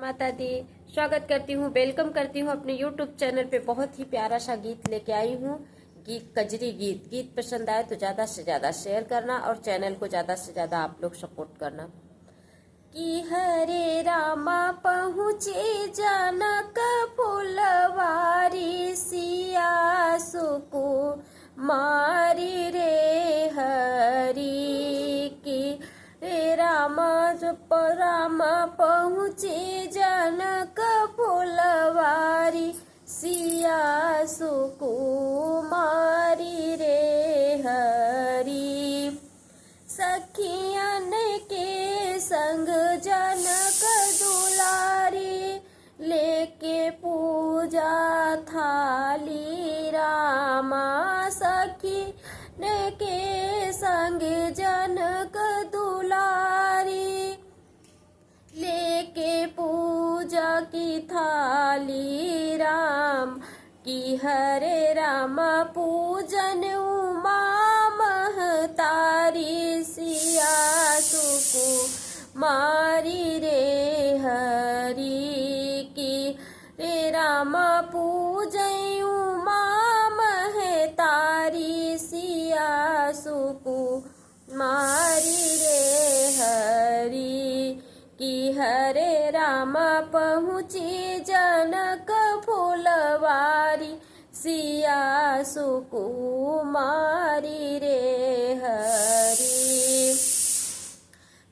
माता दी। स्वागत करती हूँ, वेलकम करती हूँ अपने YouTube चैनल पे। बहुत ही प्यारा सा गीत लेके आई हूँ, गीत कजरी गीत। गीत पसंद आए तो ज़्यादा से ज़्यादा शेयर करना और चैनल को ज़्यादा से ज़्यादा आप लोग सपोर्ट करना। कि हरे रामा पहुँचे जनक फुलवारी, सिया सुकु मारी रे हरी। की रे रामा पहुँचे जनक फुलवारी, सिया सुकुमारी रे हरी। सखियन के संग जनक दुलारी, लेके पूजा थाली रामा। सखियन के संग जनक दुलारी, लेके पूजा की थाली राम। कि हरे रामा पूजन उमा महतारी, सिया सुकु मारी रे हरी। की रे रामा पूजन उमा महतारी, सिया सुकु मारी रे हरी। कि हरे रामा पहुँची जनक फुलवारी, सिया सुकुमारी रे हरी।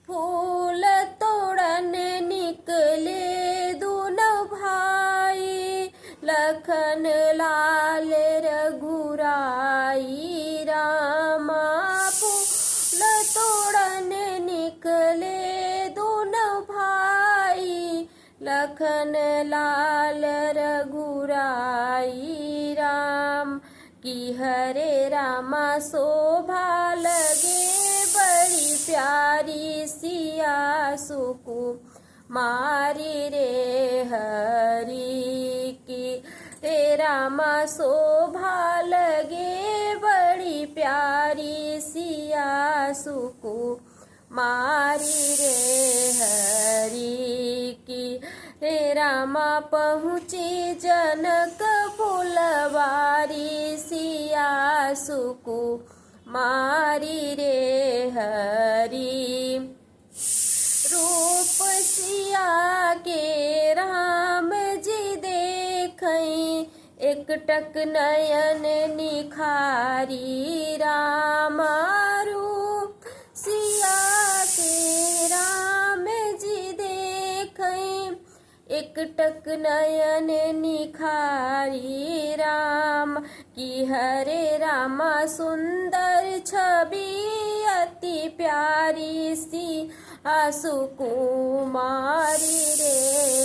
फूल तोड़न निकले दोनों भाई, लखन लाल रघुराई रामा। फूल तोड़न निकले लखन लाल रघुराई राम। कि हरे रामा शोभा लगे बड़ी प्यारी, सिया सुकु मारी रे हरी। की रे रामा शोभा लगे बड़ी प्यारी, सिया सुकु मारी रे हरी। की रे रामा पहुँचे जनक फुलवारी, सिया सुकु मारी रे हरी। रूप सिया के राम जी देखई, एकटक नयन निखारी रामा। रूप सिया के राम जी देखई, एकटक नयन निखारी राम। कि हरे रामा सुंदर छवि अति प्यारी, सिया सुकुमारी रे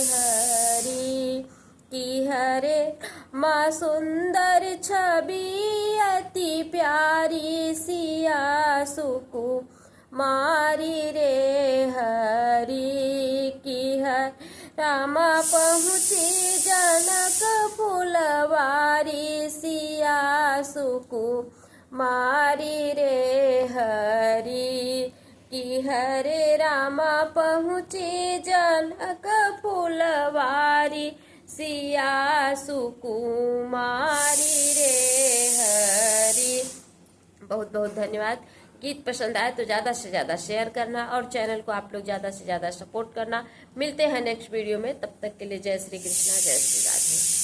हरी। कि हरे माँ सुंदर छवि अति प्यारी, सिया सुकुमारी रे हरी। कि हरे रामा पहुँचे जनक फुलवारी, सिया सुकुमारी रे हरी। कि हरे रामा पहुँचे जनक फुलवारी, सिया सुकुमारी रे हरी। बहुत बहुत धन्यवाद। गीत पसंद आए तो ज़्यादा से ज़्यादा शेयर करना और चैनल को आप लोग ज़्यादा से ज़्यादा सपोर्ट करना। मिलते हैं नेक्स्ट वीडियो में, तब तक के लिए जय श्री कृष्णा, जय श्री राधे।